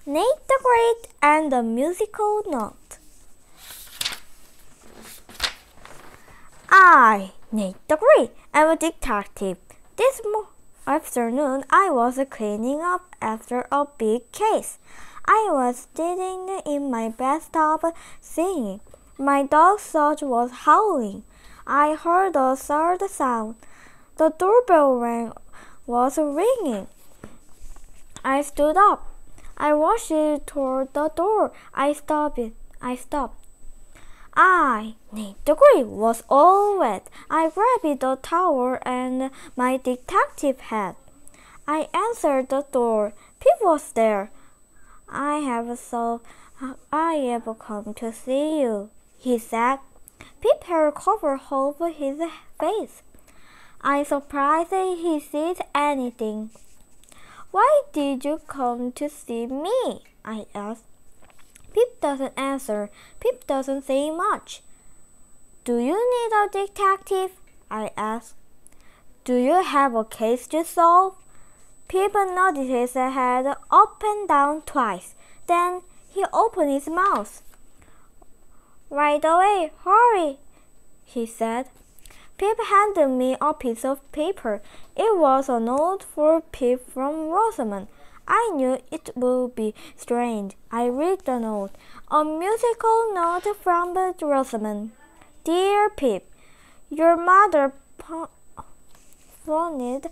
Nate the Great and the Musical Note. I, Nate the Great, am a detective. This afternoon I was cleaning up after a big case. I was sitting in my bathtub singing. My dog Sarge was howling. I heard a third sound. The doorbell was ringing. I stood up. I rushed toward the door. I stopped. Nate the Great, was all wet. I grabbed the towel and my detective hat. I answered the door. Pip was there. I have come to see you, he said. Pip hair covered over his face. I surprised he said anything. Why did you come to see me? I asked. Pip doesn't answer. Pip doesn't say much. Do you need a detective? I asked. Do you have a case to solve? Pip nodded his head up and down twice. Then he opened his mouth. Right away, hurry, he said. Pip handed me a piece of paper. It was a note for Pip from Rosamond. I knew it would be strange. I read the note. A musical note from Rosamond. Dear Pip, your mother phoned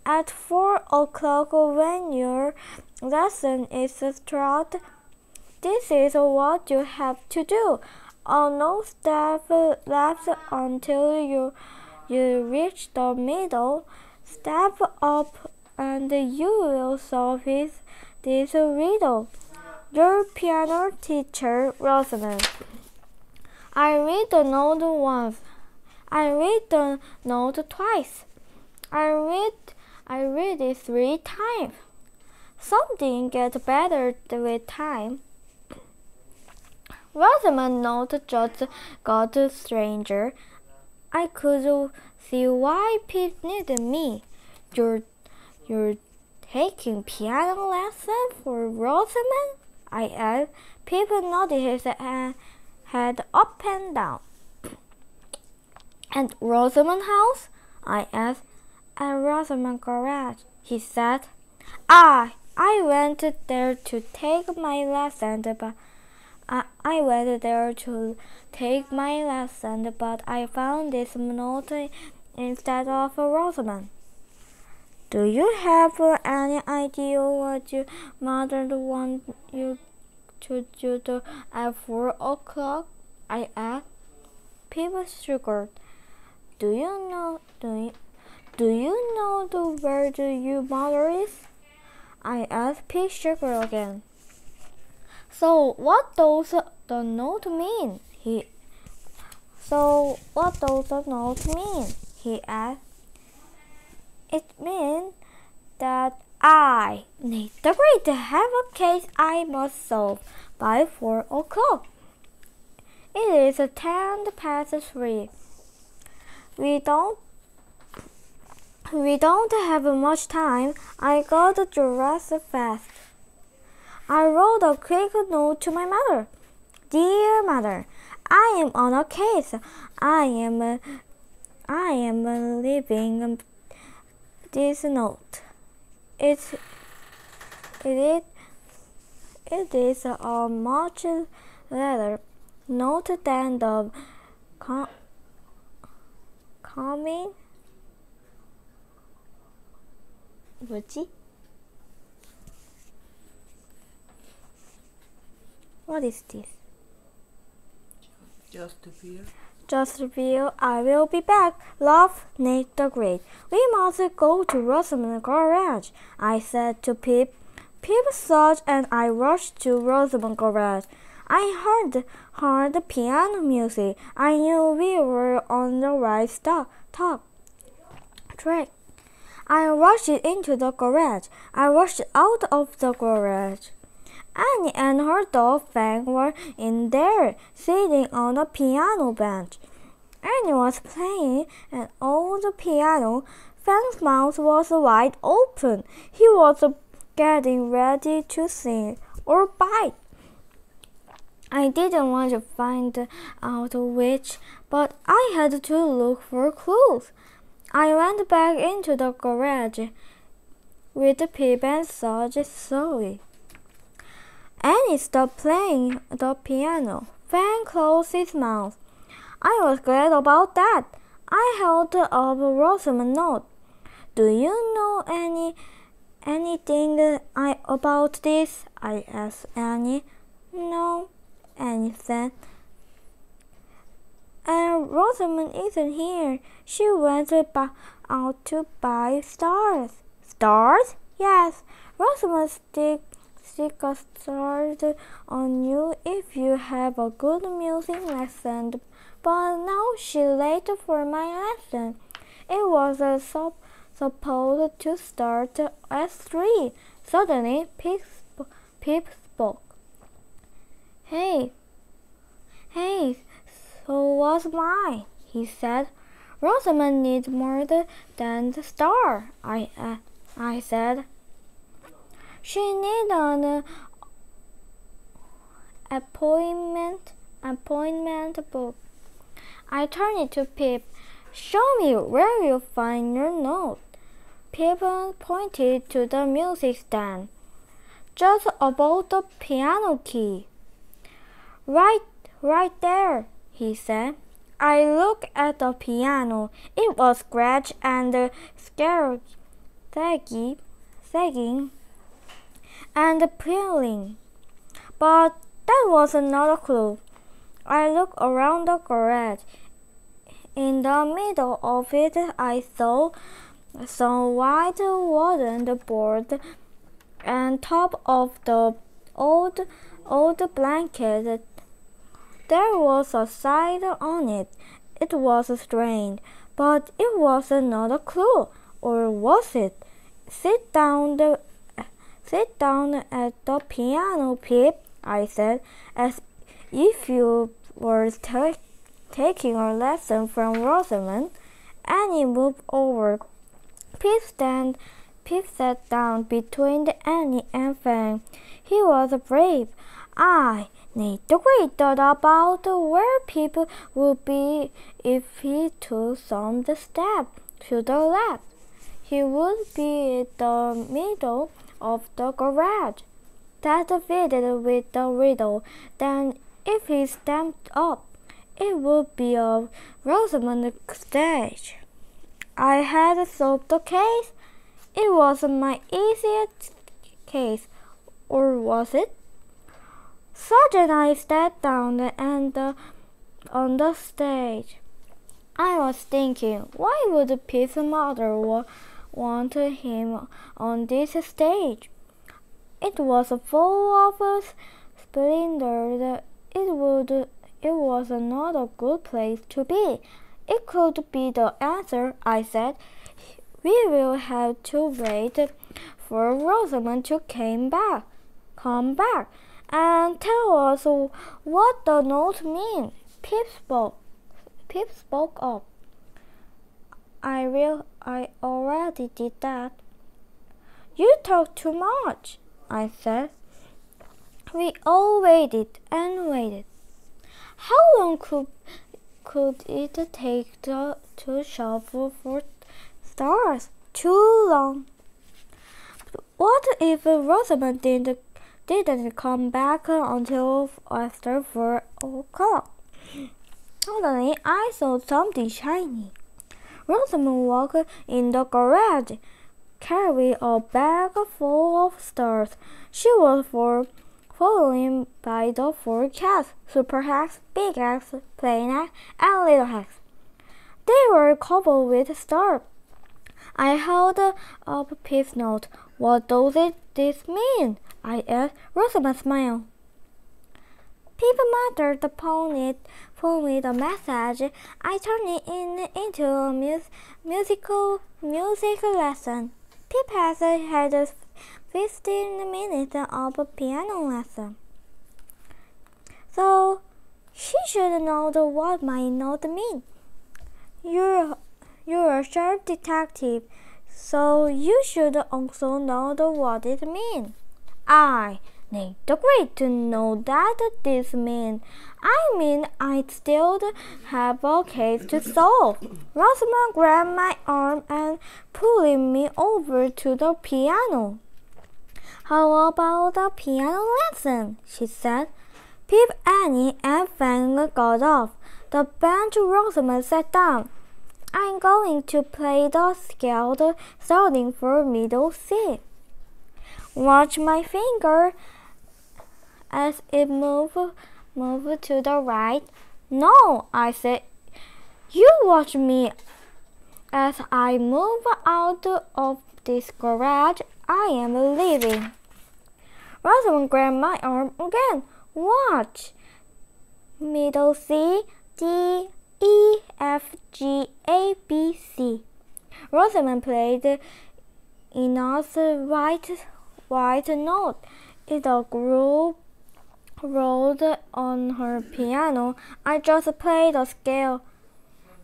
at 4 o'clock when your lesson is started. This is what you have to do. No step left until you reach the middle. Step up and you will solve this riddle. Your piano teacher, Rosamond. I read the note once. I read the note twice. I read it 3 times. Something gets better with time. Rosamond's note just got stranger. I could see why Pip needed me. You're taking piano lesson for Rosamond? I asked. Pip nodded his head up and down. At Rosamond house? I asked. At Rosamond garage, he said. I went there to take my lesson, but I found this note instead of Rosamond. Do you have any idea what your mother wants you to do at 4 o'clock? I asked. Pip shrugged. Do you know where your mother is? I asked. Pip shrugged again. So what does the note mean? He asked. It means that I, Nate the Great, have a case I must solve by 4 o'clock. It is 3:10. We don't have much time. I got dressed fast. I wrote a quick note to my mother. Dear Mother, I am on a case. I am leaving this note. It is a much later note than the coming. 뭐지? What is this? Just fear. I will be back. Love, Nate the Great. We must go to Rosamond's garage, I said to Pip. Pip thought and I rushed to Rosamond's garage. I heard the piano music. I knew we were on the right track. I rushed into the garage. I rushed out of the garage. Annie and her dog Fang were in there, sitting on a piano bench. Annie was playing an old piano. Fang's mouth was wide open. He was getting ready to sing. or bite. I didn't want to find out which, but I had to look for clues. I went back into the garage with Pip and Sarge slowly. Annie stopped playing the piano. Van closed his mouth. I was glad about that. I held up Rosamond's note. Do you know anything about this? I asked Annie. No, Annie said. And Rosamond isn't here. She went out to buy stars. Stars? Yes. Rosamond stick a star on you if you have a good music lesson. But now she's late for my lesson. It was supposed to start at 3. Suddenly, Pip spoke. Hey, so what's mine? He said. Rosamond needs more than the star, I said. She needs an appointment book. I turned it to Pip. Show me where you find your note. Pip pointed to the music stand, just above the piano key. Right there, he said. I looked at the piano. It was scratched and sagging and peeling. But that was not a clue. I looked around the garage. In the middle of it, I saw some white wooden board and top of the old blanket. There was a sign on it. It was strange, but it was not a clue, or was it? Sit down at the piano, Pip, I said, as if you were taking a lesson from Rosamond. Annie moved over. Pip sat down between Annie and Van. He was brave. I need the great thought about where Pip would be if he took some step to the left. He would be in the middle of the garage. That fitted with the riddle. Then, if he stepped up, it would be a Rosamond stage. I had solved the case. It was my easiest case, or was it? Sarge and I sat down on the stage. I was thinking, why would Pip's mother want him on this stage? It was full of splendor. It was not a good place to be. It could be the answer, I said. We will have to wait for Rosamond to come back, and tell us what the note means. Pip spoke up. I already did that. You talk too much, I said. We all waited and waited. How long could it take to shuffle for stars? Too long. What if Rosamond didn't come back until after 4 o'clock? Suddenly, I saw something shiny. Rosamond walked in the garage, carrying a bag full of stars. She was followed by the 4 cats: Super Hex, Big Hex, Plain Hex, and Little Hex. They were covered with stars. I held up Pip's note. What does this mean? I asked. Rosamond smiled. Pip muttered the phone with a message. I turned it into a music lesson. Pip has had 15 minutes of a piano lesson. So she should know what my note means. You're a sharp detective, so you should also know what it means. I Nate agreed to know that this meant. I mean, I still have a case to solve. Rosamond grabbed my arm and pulled me over to the piano. How about a piano lesson? She said. Pip, Annie, and Fang got off the bench. Rosamond sat down. I'm going to play the scale starting for middle C. Watch my finger as it move to the right. No, I said. You watch me as I move out of this garage. I am leaving. Rosamond grabbed my arm again. Watch. Middle C, D, E, F, G, A, B, C. Rosamond played Ina's white note. It grew rolled on her piano. I just played a scale.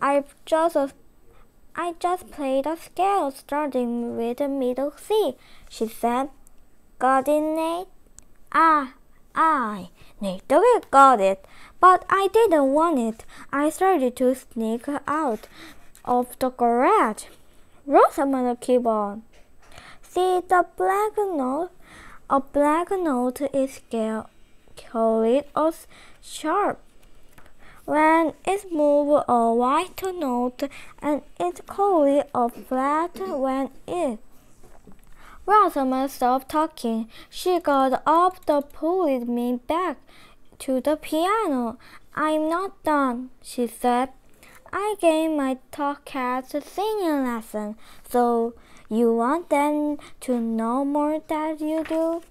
I just played a scale starting with the middle C, she said. Got it, Nate? Nate got it, but I didn't want it. I started to sneak out of the garage. Rosamond kept on. See the black note? A black note is called a sharp. When it's moved a white note, and it's called a flat when it. Rosamond stopped talking. She got up and pulled me back to the piano. I'm not done, she said. I gave my cats a singing lesson, so you want them to know more than you do?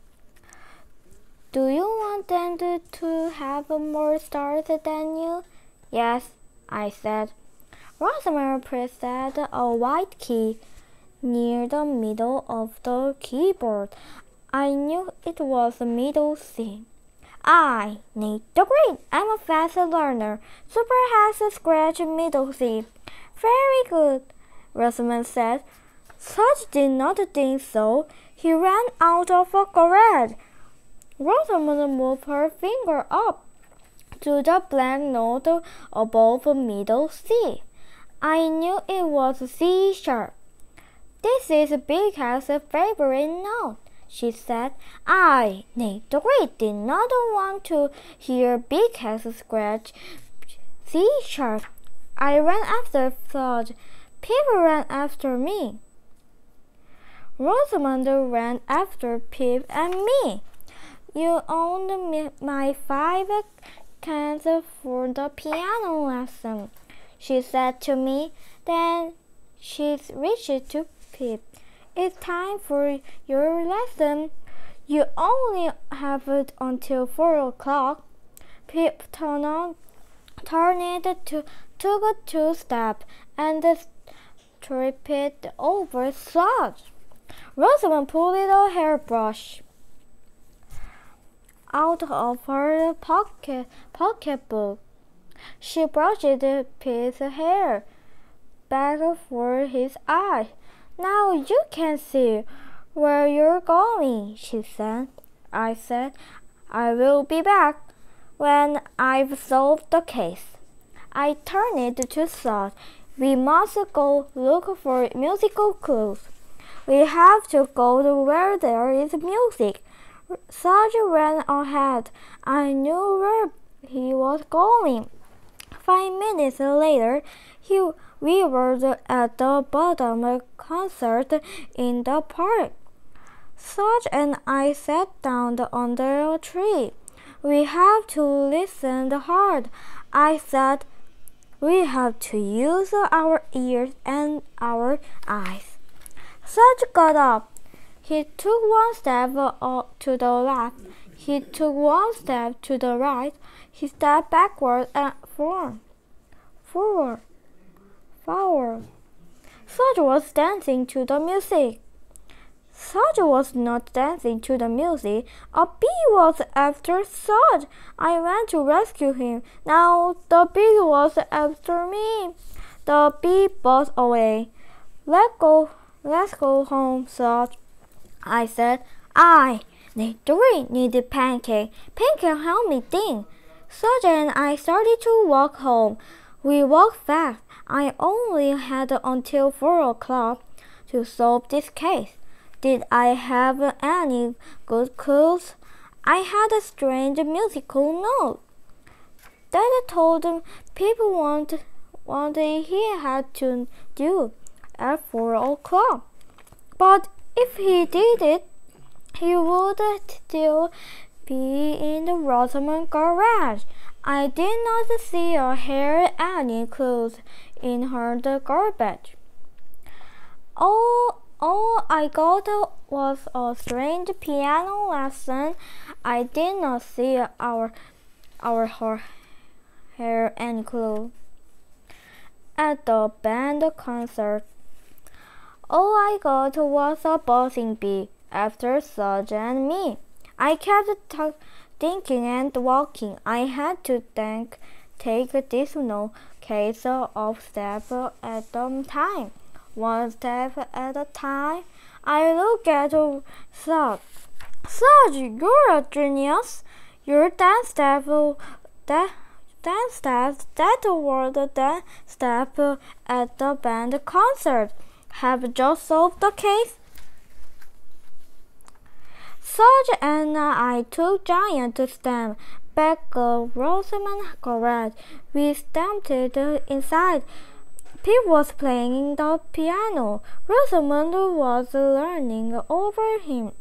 Do you want them to have more stars than you? Yes, I said. Rosamond pressed a white key near the middle of the keyboard. I knew it was middle C. Nate agreed. I'm a fast learner. Super has a scratch middle C. Very good, Rosamond said. Such did not think so. He ran out of the garage. Rosamond moved her finger up to the black note above middle C. I knew it was C sharp. This is Big Cat's favorite note, she said. Nate agreed, did not want to hear Big Cat scratch C sharp. I ran after thought. Pip ran after me. Rosamond ran after Pip and me. You owned my 5 cans for the piano lesson, she said to me. Then she reached to Pip. It's time for your lesson. You only have it until 4 o'clock. Pip took a 2-step and tripped over Sludge. Rosamond pulled a hairbrush out of her pocketbook. She brushed Pip's hair back for his eye. Now you can see where you're going, she said. I said, I will be back when I've solved the case. I turned to Sludge. We must go look for musical clues. We have to go to where there is music. Sludge ran ahead. I knew where he was going. 5 minutes later, we were at the bottom concert in the park. Sludge and I sat down under a tree. We have to listen hard, I said. We have to use our ears and our eyes. Sludge got up. He took 1 step to the left. He took 1 step to the right. He stepped backward and forward. Sludge was dancing to the music. Sludge was not dancing to the music. A bee was after Sludge. I ran to rescue him. Now the bee was after me. The bee buzzed away. Let's go home, Sludge, I said. Need three needed pancake. Pancake helped me think. Such and I started to walk home. We walked fast. I only had until 4 o'clock to solve this case. Did I have any good clues? I had a strange musical note that told people what he had to do at 4 o'clock. But if he did it, he would still be in the Rosamond garage. I did not see or hear any clues in her garbage. All I got was a strange piano lesson. I did not see or hear any clue at the band concert. All I got was a buzzing bee after Suge and me. I kept thinking and walking. I had to take this case of step at a time. One step at a time. I look at Suge. Suge, you're a genius. Your dance step that were the dance step at the band concert have just solved the case. Suge and I took giant steps back a Rosamond garage. We stamped inside. Pip was playing the piano. Rosamond was leaning over him.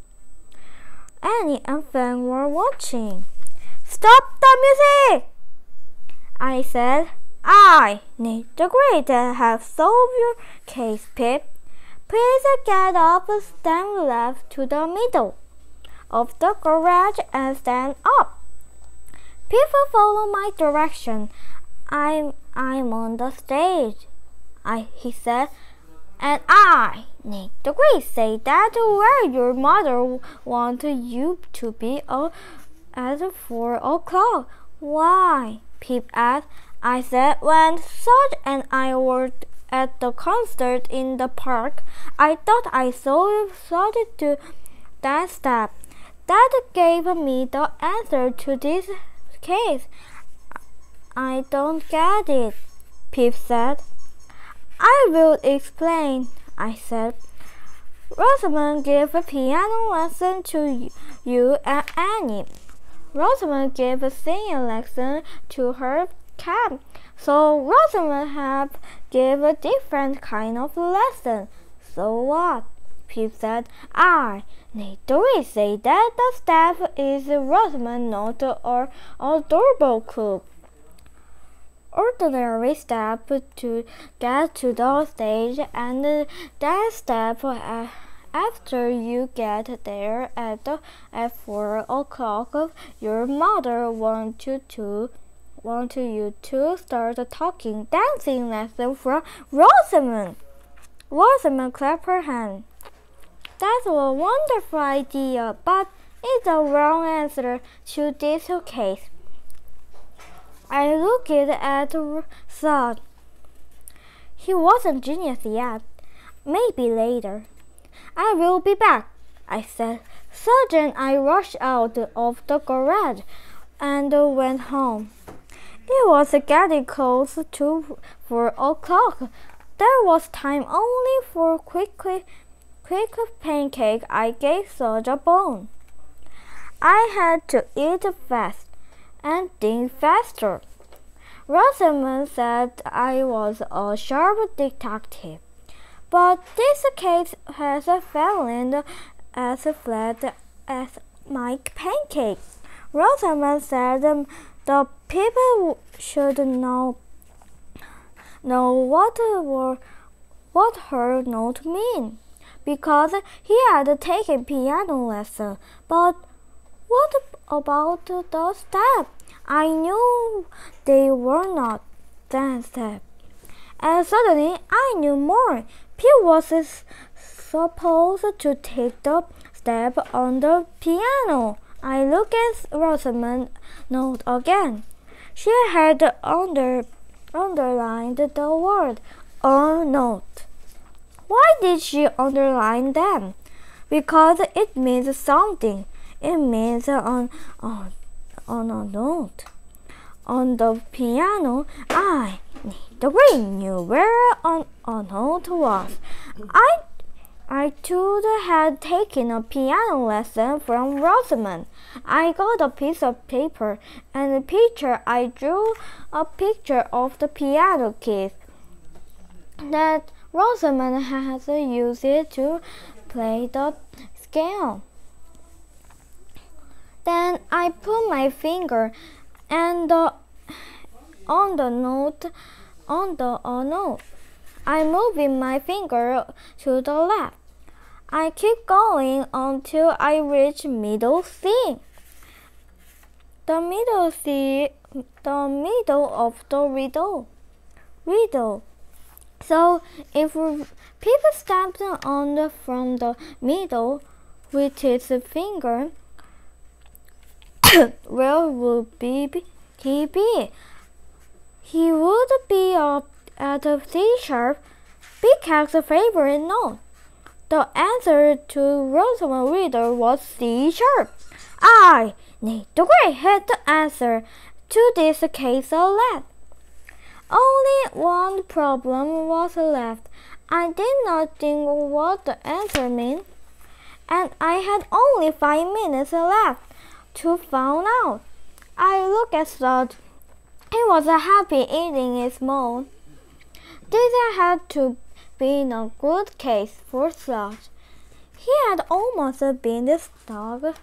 Annie and Fan were watching. Stop the music! I said. I need the grade to have solved your case, Pip. Please get up, stand left to the middle of the garage and stand up. People follow my direction. I'm on the stage, he said, and I need the grade. Say that where your mother wanted you to be at 4 o'clock. Why? Pip asked. I said, when Suge and I were at the concert in the park, I thought I saw Suge to that step. That gave me the answer to this case. I don't get it, Pip said. I will explain, I said. Rosamond gave a piano lesson to you and Annie. Rosamond gave a singing lesson to her cat. So Rosamond gave a different kind of lesson. So what? Pip said. I need to say that the staff is Rosamond, not or a doorbell club. Ordinary step to get to the stage, and that step after you get there at 4 o'clock. Your mother wants you to start talking dancing lesson from Rosamond. Rosamond clapped her hand. That's a wonderful idea, but it's the wrong answer to this case. I looked at Suge. He wasn't genius yet. Maybe later. I will be back, I said. Suge and I rushed out of the garage and went home. It was getting close to 4 o'clock. There was time only for quick pancake. I gave Suge a bone. I had to eat fast and think faster. Rosamond said I was a sharp detective, but this case has fallen as flat as my pancake. Rosamond said the people should know what her note meant, because he had taken piano lesson. But what about the steps? I knew they were not dance steps. And suddenly I knew more. Pip was supposed to take the step on the piano. I looked at Rosamond's note again. She had underlined the word "on" note. Why did she underline them? Because it means something. It means on a note. On the piano, I degree knew where a note was. I too had taken a piano lesson from Rosamond. I got a piece of paper and a picture. I drew a picture of the piano keys that Rosamond has used to play the scale. Then I put my finger and on the note. I moved my finger to the left. I keep going until I reach middle C. The middle of the riddle. So if people stepped on from the middle with his finger, where would he be? He would be up at C sharp, Big Cat's favorite note. The answer to Rosamond's riddle was C sharp. I need the great had the answer to this case left. Only one problem was left. I did not think what the answer meant, and I had only 5 minutes left to find out. I looked at Sludge. He was happy eating his mold. This had to be a good case for Sludge. He had almost been stung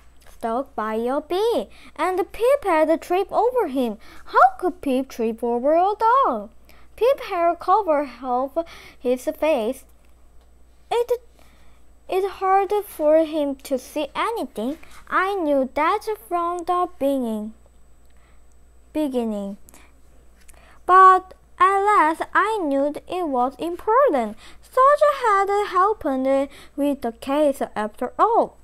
by a bee, and Pip had tripped over him. How could Pip trip over a dog? Pip's hair covered half his face. It's hard for him to see anything. I knew that from the beginning. But at last I knew it was important. Such had helped with the case after all.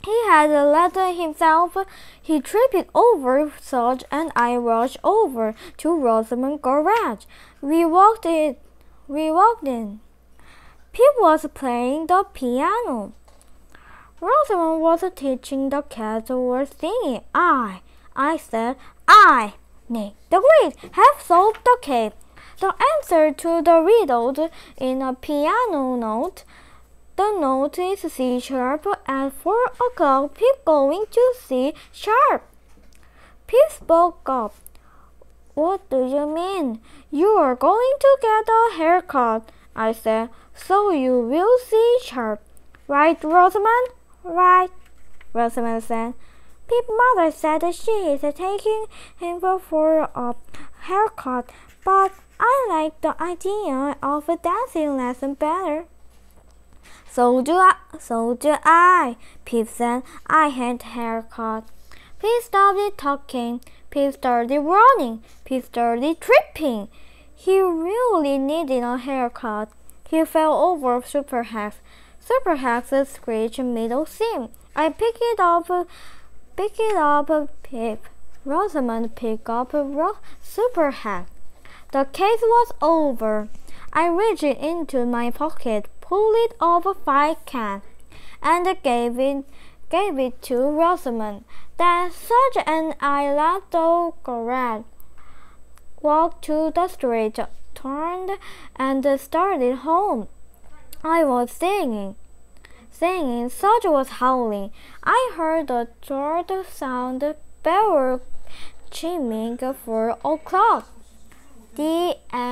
He had let himself. He tripped over Such and I rushed over to Rosamond's garage. We walked in. Pip was playing the piano. Rosamond was teaching the cats were singing. I said, I, Nick the Great, have solved the case. The answer to the riddle in a piano note. The note is C sharp. At 4 o'clock, Pip going to C sharp. Pip spoke up. What do you mean? You are going to get a haircut, I said. So you will C sharp. Right, Rosamond? Right, Rosamond said. Pip's mother said she is taking him for a haircut, but I like the idea of a dancing lesson better. So do I, Pip said. I hate haircut. Pip stopped talking. Pip started running. Pip started tripping. He really needed a haircut. He fell over Super Hex. Super Hex screeched middle seam. I picked it up, Pip. Rosamond picked up Super Hex. The case was over. I reached into my pocket, pulled off 5 cans, and gave it to Rosamond. Then Such and I left the garage, walked to the street, turned, and started home. I was singing. Such was howling. I heard the third sound bell chiming 4 o'clock. The end.